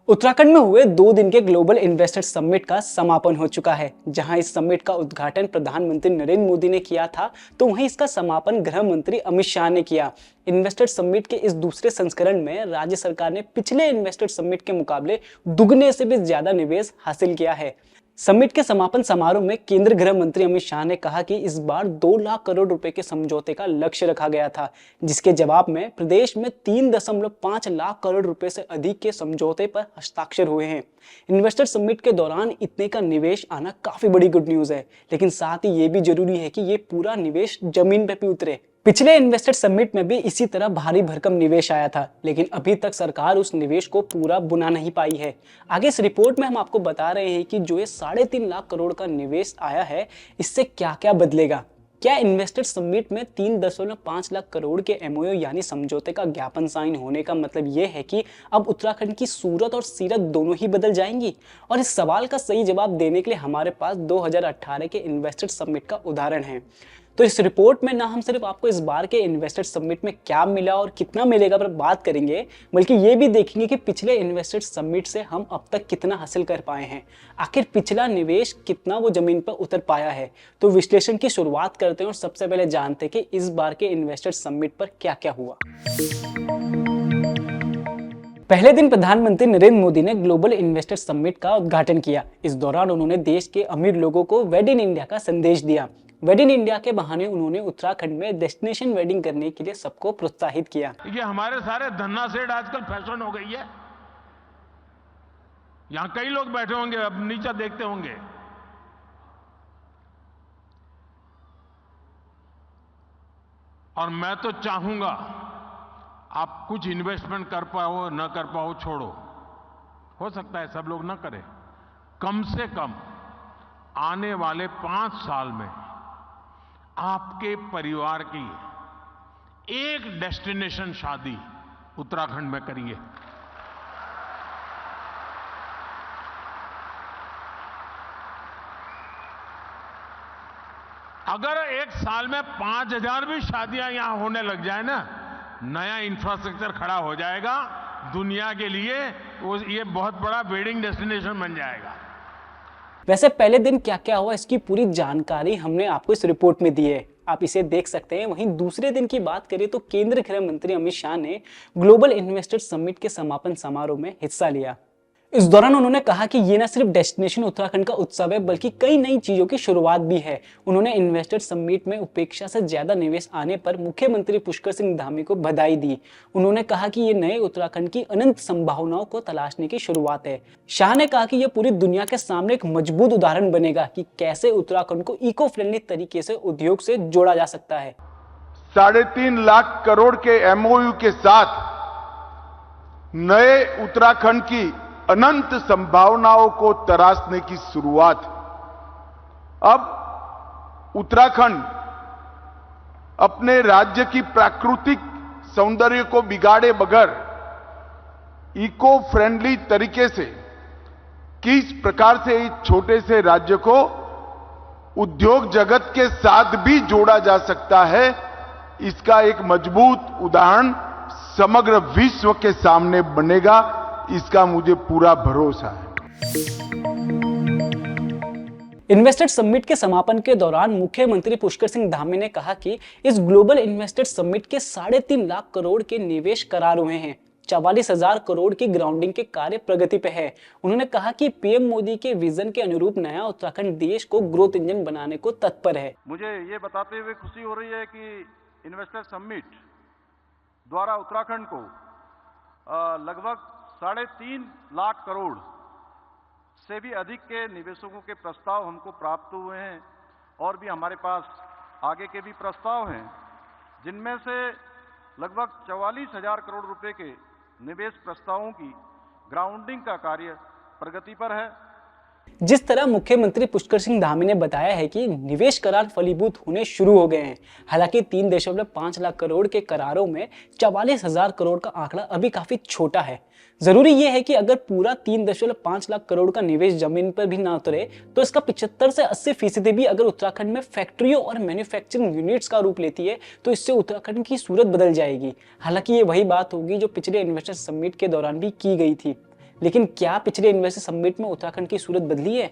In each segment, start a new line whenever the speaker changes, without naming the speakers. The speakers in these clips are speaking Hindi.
उत्तराखंड में हुए 2 दिन के ग्लोबल इन्वेस्टर समिट का समापन हो चुका है। जहां इस समिट का उद्घाटन प्रधानमंत्री नरेंद्र मोदी ने किया था, तो वहीं इसका समापन गृह मंत्री अमित शाह ने किया। इन्वेस्टर समिट के इस दूसरे संस्करण में राज्य सरकार ने पिछले इन्वेस्टर समिट के मुकाबले दुगने से भी ज्यादा निवेश हासिल किया है। समिट के समापन समारोह में केंद्रीय गृह मंत्री अमित शाह ने कहा कि इस बार 2 लाख करोड़ रुपए के समझौते का लक्ष्य रखा गया था, जिसके जवाब में प्रदेश में 3.5 लाख करोड़ रुपए से अधिक के समझौते पर हस्ताक्षर हुए हैं। इन्वेस्टर समिट के दौरान इतने का निवेश आना काफी बड़ी गुड न्यूज है, लेकिन साथ ही ये भी जरूरी है कि ये पूरा निवेश जमीन पे भी उतरे। पिछले इन्वेस्टर समिट में भी इसी तरह भारी भरकम निवेश आया था, लेकिन अभी तक सरकार उस निवेश को पूरा बुना नहीं पाई है। आगे इस रिपोर्ट में हम आपको बता रहे हैं कि जो ये 3.5 लाख करोड़ का निवेश आया है, इससे क्या क्या बदलेगा। क्या इन्वेस्टर समिट में 3.5 लाख करोड़ के एमओयू यानी समझौते का ज्ञापन साइन होने का मतलब ये है कि अब उत्तराखंड की सूरत और सीरत दोनों ही बदल जाएंगी? और इस सवाल का सही जवाब देने के लिए हमारे पास 2018 के इन्वेस्टर समिट का उदाहरण है। तो इस रिपोर्ट में ना हम सिर्फ आपको इस बार के इन्वेस्टर समिट में क्या मिला और कितना मिलेगा पर बात करेंगे, बल्कि ये भी देखेंगे कि पिछले इन्वेस्टर समिट से हम अब तक कितना हासिल कर पाए हैं। आखिर पिछला निवेश कितना वो जमीन पर उतर पाया है। तो विश्लेषण की शुरुआत करते हैं और सबसे पहले जानते हैं कि इस बार के इन्वेस्टर समिट पर क्या क्या हुआ। पहले दिन प्रधानमंत्री नरेंद्र मोदी ने ग्लोबल इन्वेस्टर समिट का उद्घाटन किया। इस दौरान उन्होंने देश के अमीर लोगों को वेड इन इंडिया का संदेश दिया। वेड इन इंडिया के बहाने उन्होंने उत्तराखंड में डेस्टिनेशन वेडिंग करने के लिए सबको प्रोत्साहित किया।
ये हमारे सारे धन्ना सेठ आजकल फैशन हो गई है। यहां कई लोग बैठे होंगे, अब नीचे देखते होंगे। और मैं तो चाहूंगा आप कुछ इन्वेस्टमेंट कर पाओ न कर पाओ छोड़ो, हो सकता है सब लोग ना करें। कम से कम आने वाले 5 साल में आपके परिवार की एक डेस्टिनेशन शादी उत्तराखंड में करिए। अगर एक साल में 5,000 भी शादियां यहां होने लग जाए ना, नया इंफ्रास्ट्रक्चर खड़ा हो जाएगा दुनिया के लिए। ये बहुत बड़ा वेडिंग डेस्टिनेशन बन जाएगा।
वैसे पहले दिन क्या क्या हुआ, इसकी पूरी जानकारी हमने आपको इस रिपोर्ट में दी है, आप इसे देख सकते हैं। वहीं दूसरे दिन की बात करें तो केंद्रीय गृह मंत्री अमित शाह ने ग्लोबल इन्वेस्टर समिट के समापन समारोह में हिस्सा लिया। इस दौरान उन्होंने कहा कि ये न सिर्फ डेस्टिनेशन उत्तराखंड का उत्सव है, बल्कि कई नई चीजों की शुरुआत भी है। उन्होंने इन्वेस्टर समिट में उपेक्षा से ज्यादा निवेश आने पर मुख्यमंत्री पुष्कर सिंह धामी को बधाई दी। उन्होंने कहा कि ये नए उत्तराखंड की अनंत संभावनाओं को तलाशने की शुरुआत है। शाह ने कहा कि यह पूरी दुनिया के सामने एक मजबूत उदाहरण बनेगा कि कैसे उत्तराखंड को इको फ्रेंडली तरीके से उद्योग से जोड़ा जा सकता है।
3.5 लाख करोड़ के एमओयू के साथ नए उत्तराखंड की अनंत संभावनाओं को तराशने की शुरुआत। अब उत्तराखंड अपने राज्य की प्राकृतिक सौंदर्य को बिगाड़े बगैर इको फ्रेंडली तरीके से किस प्रकार से इस छोटे से राज्य को उद्योग जगत के साथ भी जोड़ा जा सकता है, इसका एक मजबूत उदाहरण समग्र विश्व के सामने बनेगा, इसका मुझे पूरा भरोसा है।
इन्वेस्टर समिट के समापन के दौरान मुख्यमंत्री पुष्कर सिंह धामी ने कहा कि इस ग्लोबल इन्वेस्टर समिट के 3.5 लाख करोड़ के निवेश करार हुए हैं। 44,000 करोड़ की ग्राउंडिंग के कार्य प्रगति पे है। उन्होंने कहा कि पीएम मोदी के विजन के अनुरूप नया उत्तराखंड देश को ग्रोथ इंजन बनाने को तत्पर है।
मुझे ये बताते हुए खुशी हो रही है कि इन्वेस्टर समिट द्वारा उत्तराखंड को लगभग 3.5 लाख करोड़ से भी अधिक के निवेशकों के प्रस्ताव हमको प्राप्त हुए हैं, और भी हमारे पास आगे के भी प्रस्ताव हैं, जिनमें से लगभग 44,000 करोड़ रुपए के निवेश प्रस्तावों की ग्राउंडिंग का कार्य प्रगति पर है।
जिस तरह मुख्यमंत्री पुष्कर सिंह धामी ने बताया है कि निवेश करार फलीभूत होने शुरू हो गए हैं। हालांकि 3.5 लाख करोड़ के करारों में 44,000 करोड़ का आंकड़ा अभी काफी छोटा है। जरूरी यह है कि अगर पूरा 3.5 लाख करोड़ का निवेश जमीन पर भी ना उतरे, तो इसका 75 से 80% भी अगर उत्तराखंड में फैक्ट्रियों और मैन्युफैक्चरिंग यूनिट्स का रूप लेती है, तो इससे उत्तराखंड की सूरत बदल जाएगी। हालांकि ये वही बात होगी जो पिछले इन्वेस्टर समिट के दौरान भी की गई थी। लेकिन क्या पिछले इन्वेस्टर समिट में उत्तराखंड की सूरत बदली है?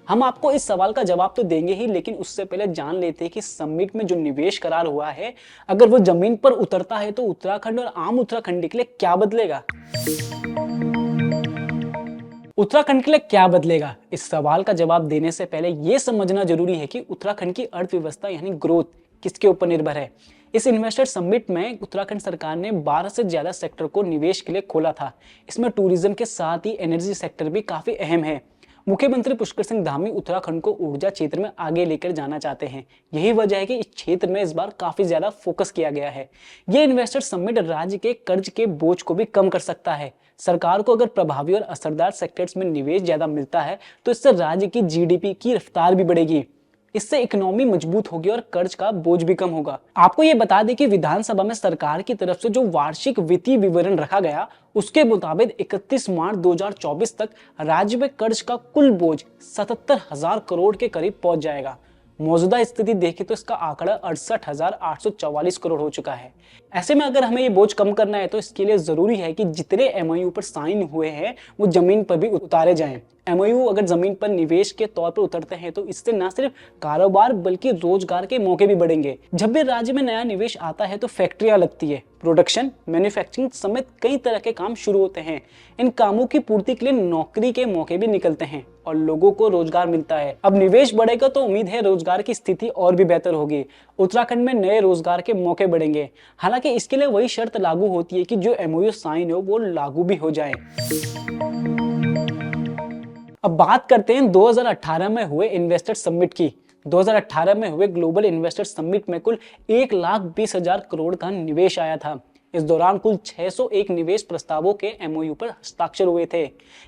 हम आपको इस सवाल का जवाब तो देंगे ही, लेकिन उससे पहले जान लेते हैं कि समिट में जो निवेश करार हुआ है, अगर वो जमीन पर उतरता है तो उत्तराखंड और आम उत्तराखंडी के लिए क्या बदलेगा। उत्तराखंड के लिए क्या बदलेगा, इस सवाल का जवाब देने से पहले यह समझना जरूरी है कि उत्तराखंड की अर्थव्यवस्था यानी ग्रोथ किसके ऊपर निर्भर है। इस इन्वेस्टर समिट में उत्तराखंड सरकार ने 12 से ज्यादा सेक्टर को निवेश के लिए खोला था। इसमें टूरिज्म के साथ ही एनर्जी सेक्टर भी काफी अहम है। मुख्यमंत्री पुष्कर सिंह धामी उत्तराखंड को ऊर्जा क्षेत्र में आगे लेकर जाना चाहते हैं। यही वजह है कि इस क्षेत्र में इस बार काफी ज्यादा फोकस किया गया है। ये इन्वेस्टर समिट राज्य के कर्ज के बोझ को भी कम कर सकता है। सरकार को अगर प्रभावी और असरदार सेक्टर्स में निवेश ज्यादा मिलता है तो इससे राज्य की जीडीपी की रफ्तार भी बढ़ेगी। इससे इकोनॉमी मजबूत होगी और कर्ज का बोझ भी कम होगा। आपको ये बता दें कि विधानसभा में सरकार की तरफ से जो वार्षिक वित्तीय विवरण रखा गया, उसके मुताबिक 31 मार्च 2024 तक राज्य में कर्ज का कुल बोझ 77,000 करोड़ के करीब पहुंच जाएगा। मौजूदा स्थिति देखें तो इसका आंकड़ा 68,844 करोड़ हो चुका है। ऐसे में अगर हमें ये बोझ कम करना है तो इसके लिए जरूरी है कि जितने एमओयू पर साइन हुए हैं वो जमीन पर भी उतारे जाएं। एमओयू अगर जमीन पर निवेश के तौर पर उतरते हैं तो इससे न सिर्फ कारोबार बल्कि रोजगार के मौके भी बढ़ेंगे। जब भी राज्य में नया निवेश आता है तो फैक्ट्रियां लगती है, प्रोडक्शन, मैन्युफैक्चरिंग समेत कई तरह के काम शुरू होते हैं। इन कामों की पूर्ति के लिए नौकरी के मौके भी निकलते हैं और लोगों को रोजगार मिलता है। अब निवेश बढ़ेगा तो उम्मीद है रोजगार की स्थिति और भी बेहतर होगी। उत्तराखंड में नए रोजगार के मौके बढ़ेंगे। हालांकि इसके लिए वही शर्त लागू होती है कि जो एमओयू साइन हो वो लागू भी हो जाए। अब बात करते हैं 2018 में हुए इन्वेस्टर समिट की। 2018 में हुए ग्लोबल इन्वेस्टर समिट में कुल 1,20,000 करोड़ का निवेश आया था। इस दौरान कुल 601 निवेश प्रस्तावों के एमओयू पर हस्ताक्षर हुए थे।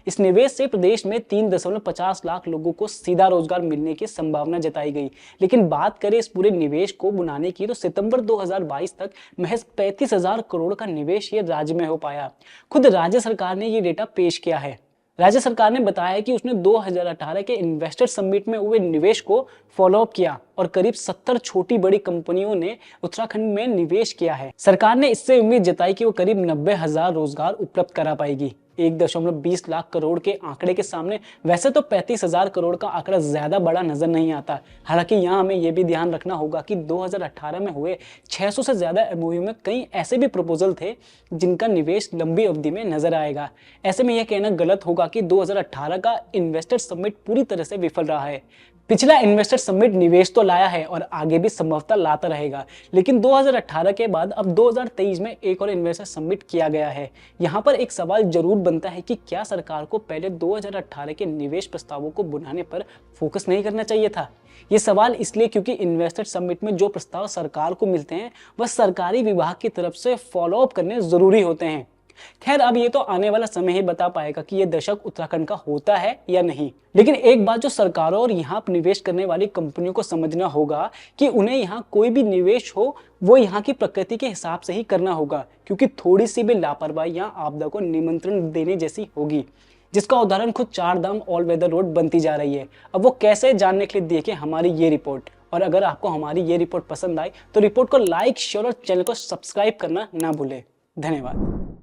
इस निवेश से प्रदेश में 3.50 लाख लोगों को सीधा रोजगार मिलने की संभावना जताई गई। लेकिन बात करें इस पूरे निवेश को बुनाने की तो सितंबर 2022 तक महज 35,000 करोड़ का निवेश ये राज्य में हो पाया। खुद राज्य सरकार ने ये डेटा पेश किया है। राज्य सरकार ने बताया कि उसने 2018 के इन्वेस्टर समिट में हुए निवेश को फॉलोअप किया और करीब 70 छोटी बड़ी कंपनियों ने उत्तराखंड में निवेश किया है। सरकार ने इससे उम्मीद जताई कि वो करीब 90,000 रोजगार उपलब्ध करा पाएगी। 1.20 लाख करोड़ के आंकड़े के सामने वैसे तो 35,000 करोड़ का आंकड़ा ज्यादा बड़ा नजर नहीं आता। हालांकि यहाँ हमें यह भी ध्यान रखना होगा कि 2018 में हुए 600 से ज्यादा एमओयू में कई ऐसे भी प्रपोजल थे जिनका निवेश लंबी अवधि में नजर आएगा। ऐसे में यह कहना गलत होगा कि 2018 का इन्वेस्टर समिट पूरी तरह से विफल रहा है। पिछला इन्वेस्टर समिट निवेश तो लाया है और आगे भी संभवतः लाता रहेगा, लेकिन 2018 के बाद अब 2023 में एक और इन्वेस्टर समिट किया गया है। यहाँ पर एक सवाल जरूर बनता है कि क्या सरकार को पहले 2018 के निवेश प्रस्तावों को बुनाने पर फोकस नहीं करना चाहिए था। ये सवाल इसलिए क्योंकि इन्वेस्टर समिट में जो प्रस्ताव सरकार को मिलते हैं वह सरकारी विभाग की तरफ से फॉलोअप करने जरूरी होते हैं। खैर, अब ये तो आने वाला समय ही बता पाएगा कि ये दशक उत्तराखंड का होता है या नहीं। लेकिन एक बात जो सरकारों और यहाँ निवेश करने वाली कंपनियों को समझना होगा कि उन्हें यहाँ कोई भी निवेश हो वो यहाँ की प्रकृति के हिसाब से ही करना होगा, क्योंकि थोड़ी सी भी लापरवाही यहाँ आपदा को निमंत्रण देने जैसी होगी, जिसका उदाहरण खुद 4 धाम ऑल वेदर रोड बनती जा रही है। अब वो कैसे जानने के लिए देखें हमारी ये रिपोर्ट। और अगर आपको हमारी ये रिपोर्ट पसंद आए तो रिपोर्ट को लाइक, शेयर और चैनल को सब्सक्राइब करना ना भूलें। धन्यवाद।